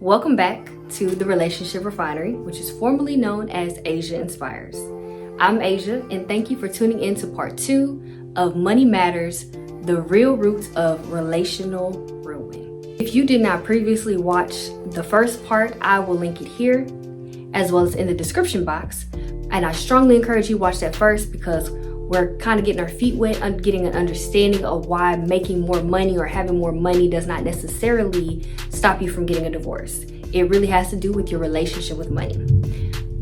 Welcome back to the Relationship Refinery, which is formerly known as Asia Inspires. I'm Asia, and thank you for tuning in to part 2 of Money Matters, the real roots of relational ruin. If you did not previously watch the first part, I will link it here, as well as in the description box. And I strongly encourage you to watch that first because we're kind of getting our feet wet and getting an understanding of why making more money or having more money does not necessarily stop you from getting a divorce. It really has to do with your relationship with money.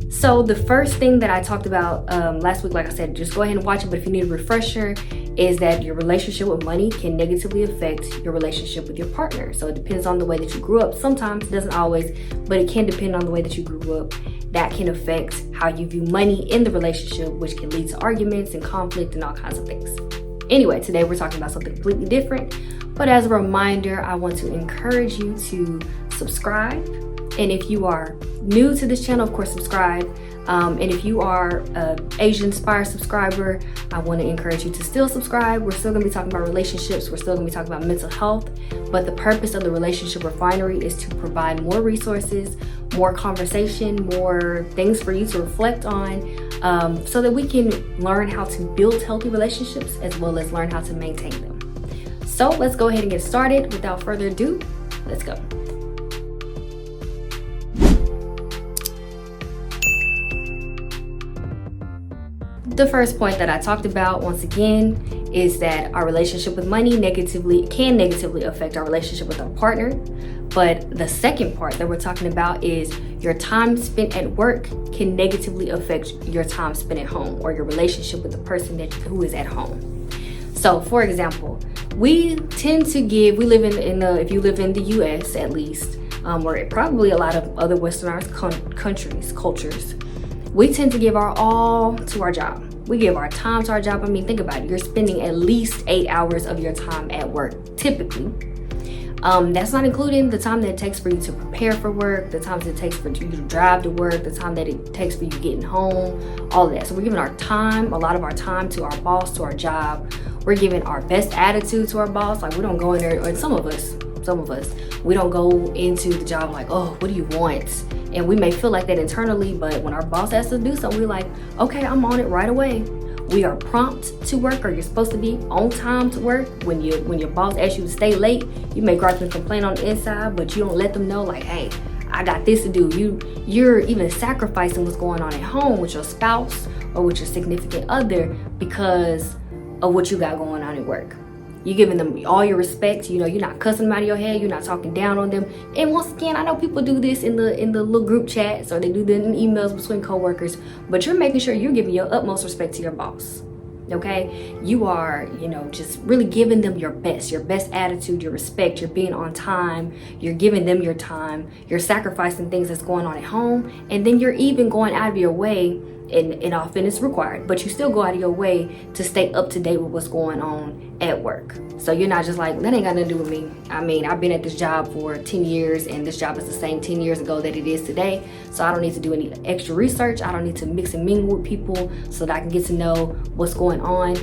So the first thing that I talked about last week, like I said, just go ahead and watch it. But if you need a refresher, is that your relationship with money can negatively affect your relationship with your partner. So it depends on the way that you grew up. Sometimes, it doesn't always, but it can depend on the way that you grew up. That can affect how you view money in the relationship, which can lead to arguments and conflict and all kinds of things. Anyway, today we're talking about something completely different. But as a reminder, I want to encourage you to subscribe. And if you are new to this channel, of course, subscribe. And if you are an Asia Inspire subscriber, I want to encourage you to still subscribe. We're still going to be talking about relationships. We're still going to be talking about mental health. But the purpose of the Relationship Refinery is to provide more resources, more conversation, more things for you to reflect on, so that we can learn how to build healthy relationships as well as learn how to maintain them. So let's go ahead and get started. Without further ado, let's go. The first point that I talked about, once again, is that our relationship with money can negatively affect our relationship with our partner. But the second part that we're talking about is your time spent at work can negatively affect your time spent at home or your relationship with the person who is at home. So, for example, we live if you live in the US at least, or probably a lot of other westernized cultures, we tend to give our all to our job. We give our time to our job. I mean, think about it. You're spending at least 8 hours of your time at work, typically. That's not including the time that it takes for you to prepare for work, the time that it takes for you to drive to work, the time that it takes for you getting home, all of that. So we're giving our time, a lot of our time to our boss, to our job. We're giving our best attitude to our boss. Like, we don't go in there, or some of us, we don't go into the job like, oh, what do you want? And we may feel like that internally, but when our boss asks us to do something, we're like, okay, I'm on it right away. We are prompt to work, or you're supposed to be on time to work. When your boss asks you to stay late, you may gripe and complain on the inside, but you don't let them know, like, hey, I got this to do. You're even sacrificing what's going on at home with your spouse or with your significant other because of what you got going on at work. You're giving them all your respect. You know, you're not cussing them out of your head. You're not talking down on them. And once again, I know people do this in the little group chats, or they do that in emails between coworkers, but you're making sure you're giving your utmost respect to your boss. Okay? You are, just really giving them your best attitude, your respect. You're being on time. You're giving them your time. You're sacrificing things that's going on at home. And then you're even going out of your way, and often it's required, but you still go out of your way to stay up to date with what's going on at work. So you're not just like, that ain't got nothing to do with me. I mean, I've been at this job for 10 years and this job is the same 10 years ago that it is today. So I don't need to do any extra research. I don't need to mix and mingle with people so that I can get to know what's going on.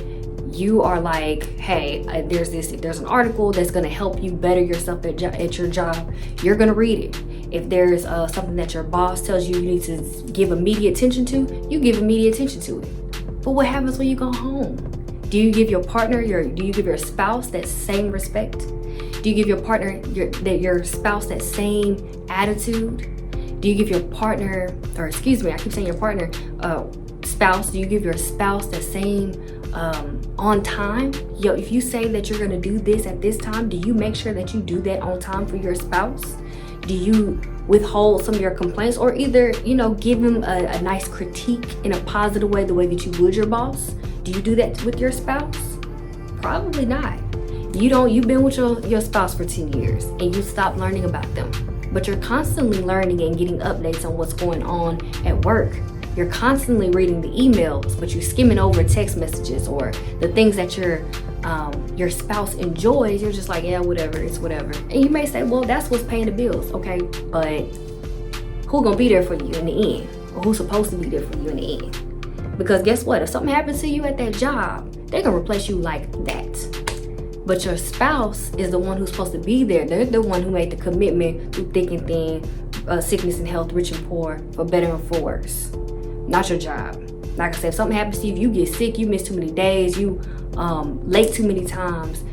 You are like, hey, if there's an article that's going to help you better yourself at your job, you're going to read it. If there's something that your boss tells you need to give immediate attention to, you give immediate attention to it. But what happens when you go home? Do you give your partner, do you give your spouse that same respect? Do you give your partner, your spouse that same attitude? Do you give your partner, or excuse me, I keep saying your partner, spouse, do you give your spouse the same on time? If you say that you're gonna do this at this time, do you make sure that you do that on time for your spouse? Do you withhold some of your complaints, or either, give them a nice critique in a positive way, the way that you would your boss? Do you do that with your spouse? Probably not. You've been with your spouse for 10 years and you stopped learning about them, but you're constantly learning and getting updates on what's going on at work. You're constantly reading the emails, but you're skimming over text messages or the things that your spouse enjoys. You're just like, yeah, whatever, it's whatever. And you may say, well, that's what's paying the bills. Okay, but who's gonna be there for you in the end? Or who's supposed to be there for you in the end? Because guess what? If something happens to you at that job, they're gonna replace you like that. But your spouse is the one who's supposed to be there. They're the one who made the commitment through thick and thin, sickness and health, rich and poor, for better and for worse. Not your job. Like I said, if something happens to you, if you get sick, you miss too many days, you late too many times,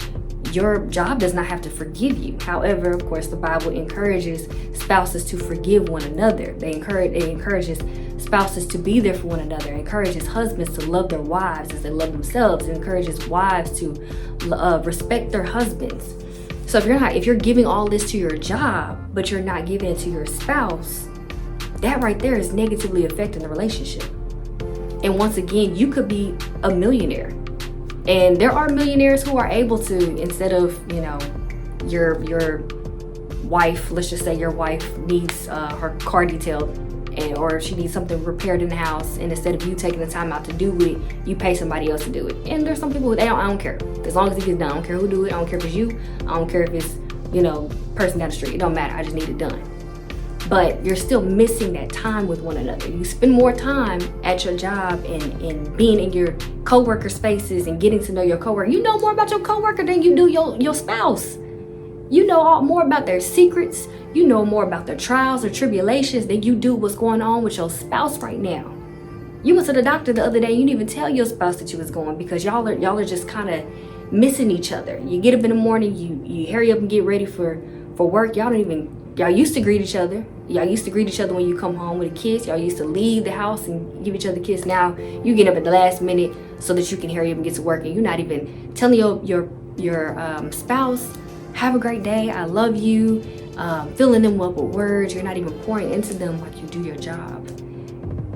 your job does not have to forgive you. However, of course, the Bible encourages spouses to forgive one another. It encourages spouses to be there for one another. It encourages husbands to love their wives as they love themselves. It encourages wives to respect their husbands. So if you're giving all this to your job, but you're not giving it to your spouse, that right there is negatively affecting the relationship. And once again, you could be a millionaire. And there are millionaires who are able to, instead of, your wife, let's just say your wife needs her car detailed, or she needs something repaired in the house, and instead of you taking the time out to do it, you pay somebody else to do it. And there's some people who I don't care. As long as it gets done, I don't care who do it. I don't care if it's you. I don't care if it's, person down the street. It don't matter. I just need it done. But you're still missing that time with one another. You spend more time at your job and being in your coworker spaces and getting to know your coworker. You know more about your coworker than you do your spouse. You know more about their secrets. You know more about their trials or tribulations than you do what's going on with your spouse right now. You went to the doctor the other day. You didn't even tell your spouse that you was going because y'all are just kind of missing each other. You get up in the morning. You hurry up and get ready for work. Y'all used to greet each other. Y'all used to greet each other when you come home with a kiss. Y'all used to leave the house and give each other a kiss. Now you get up at the last minute so that you can hurry up and get to work, and you're not even telling your spouse, have a great day, I love you, filling them up with words. You're not even pouring into them like you do your job.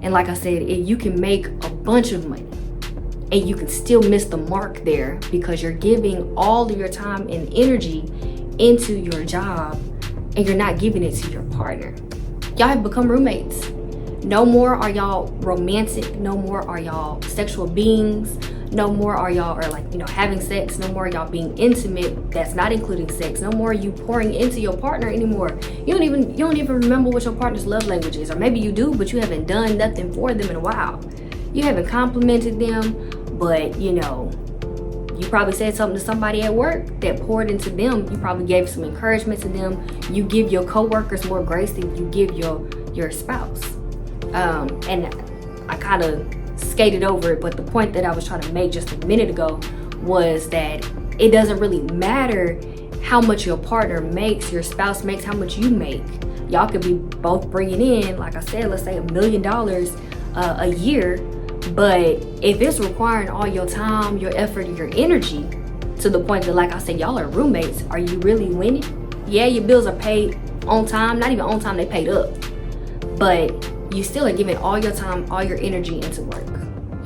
And like I said, you can make a bunch of money and you can still miss the mark there because you're giving all of your time and energy into your job and you're not giving it to your partner. Y'all have become roommates. No more are y'all romantic. No more are y'all sexual beings. No more are y'all having sex. No more are y'all being intimate. That's not including sex. No more are you pouring into your partner anymore. You don't even remember what your partner's love language is, or maybe you do, but you haven't done nothing for them in a while. You haven't complimented them, but you probably said something to somebody at work that poured into them. You probably gave some encouragement to them. You give your coworkers more grace than you give your spouse. And I kind of skated over it, but the point that I was trying to make just a minute ago was that it doesn't really matter how much your partner makes, your spouse makes, how much you make. Y'all could be both bringing in, like I said, let's say $1 million a year. But if it's requiring all your time, your effort, and your energy to the point that, like I said, y'all are roommates, are you really winning? Yeah, your bills are paid on time. Not even on time, they paid up. But you still are giving all your time, all your energy into work.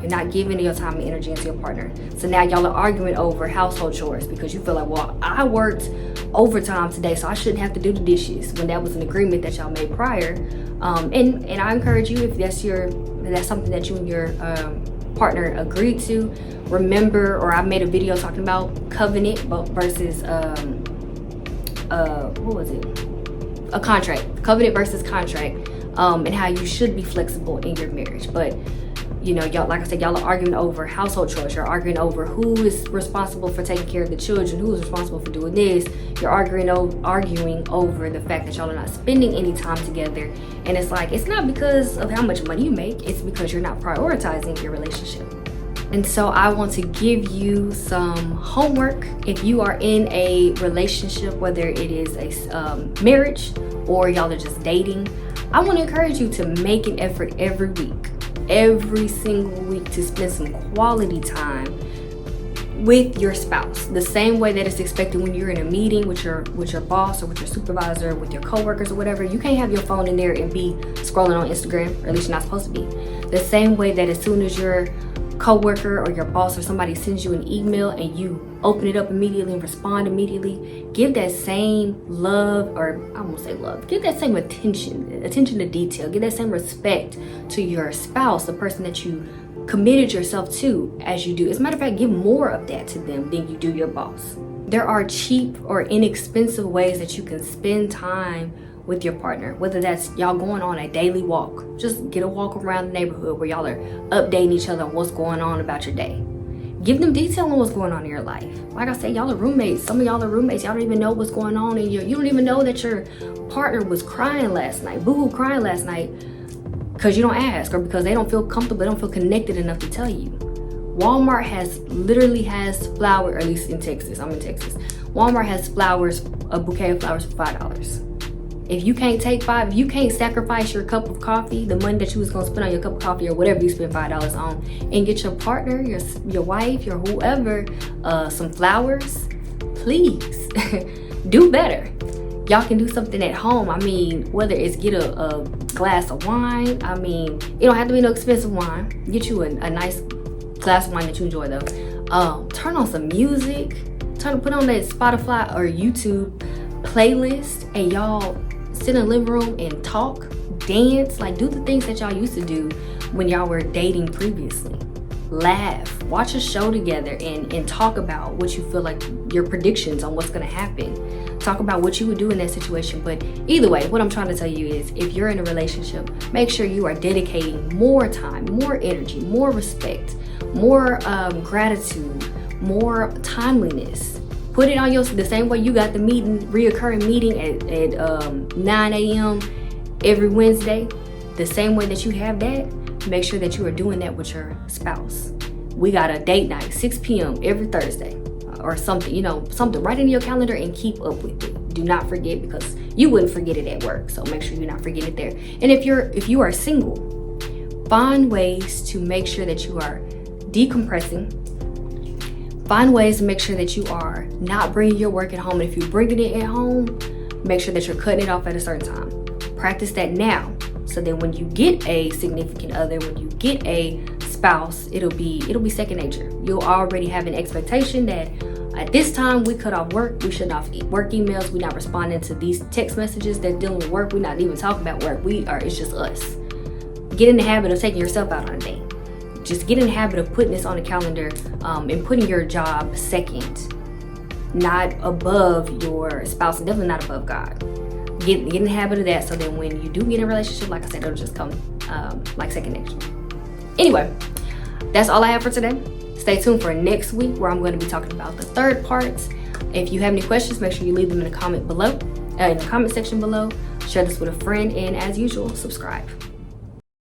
You're not giving your time and energy into your partner. So now y'all are arguing over household chores because you feel like, well, I worked overtime today, so I shouldn't have to do the dishes, when that was an agreement that y'all made prior. And I encourage you, if that's something that you and your partner agreed to, remember, or I made a video talking about covenant versus a contract, covenant versus contract, and how you should be flexible in your marriage. But y'all, like I said, y'all are arguing over household chores. You're arguing over who is responsible for taking care of the children, who is responsible for doing this. You're arguing over the fact that y'all are not spending any time together. And it's like, it's not because of how much money you make, it's because you're not prioritizing your relationship. And so I want to give you some homework. If you are in a relationship, whether it is a marriage or y'all are just dating, I want to encourage you to make an effort every single week to spend some quality time with your spouse, the same way that it's expected when you're in a meeting with your boss or with your supervisor, with your coworkers or whatever. You can't have your phone in there and be scrolling on Instagram, or at least you're not supposed to be. The same way that as soon as your coworker or your boss or somebody sends you an email and you open it up immediately and respond immediately, give that same love, or I won't say love, give that same attention to detail, give that same respect to your spouse, the person that you committed yourself to, as you do. As a matter of fact, give more of that to them than you do your boss. There are cheap or inexpensive ways that you can spend time with your partner, whether that's y'all going on a daily walk. Just get a walk around the neighborhood where y'all are updating each other on what's going on about your day. Give them detail on what's going on in your life. Like I said, y'all are roommates. Some of y'all are roommates. Y'all don't even know what's going on, and you don't even know that your partner was crying last night, boo-hoo crying last night, because you don't ask, or because they don't feel comfortable, they don't feel connected enough to tell you. Walmart literally has flowers, or at least in Texas, I'm in Texas. Walmart has flowers, a bouquet of flowers for $5. If you can't if you can't sacrifice your cup of coffee, the money that you was gonna spend on your cup of coffee or whatever you spend $5 on, and get your partner, your wife, your whoever, some flowers, please do better. Y'all can do something at home. I mean, whether it's get a glass of wine. I mean, it don't have to be no expensive wine. Get you a nice glass of wine that you enjoy though. Turn on some music. Put on that Spotify or YouTube playlist, and y'all sit in the living room and talk, dance, like do the things that y'all used to do when y'all were dating previously. Laugh, watch a show together, and talk about what you feel like, your predictions on what's gonna happen. Talk about what you would do in that situation. But either way, what I'm trying to tell you is, if you're in a relationship, make sure you are dedicating more time, more energy, more respect, more gratitude, more timeliness. Put it on the same way you got the reoccurring meeting at 9 a.m. every Wednesday, the same way that you have that, make sure that you are doing that with your spouse. We got a date night, 6 p.m. every Thursday or something, something. Write in your calendar and keep up with it. Do not forget, because you wouldn't forget it at work. So make sure you're not forgetting it there. And if you are single, find ways to make sure that you are decompressing. Find ways to make sure that you are not bringing your work at home. And if you're bringing it at home, make sure that you're cutting it off at a certain time. Practice that now, so that when you get a significant other, when you get a spouse, it'll be second nature. You'll already have an expectation that at this time we cut off work. We shut off work emails. We're not responding to these text messages that dealing with work. We're not even talking about work. It's just us. Get in the habit of taking yourself out on a date. Just get in the habit of putting this on the calendar, and putting your job second, not above your spouse, and definitely not above God. Get in the habit of that, so that when you do get in a relationship, like I said, it'll just come like second nature. Anyway, that's all I have for today. Stay tuned for next week, where I'm going to be talking about the third part. If you have any questions, make sure you leave them in the comment section below. Share this with a friend, and as usual, subscribe.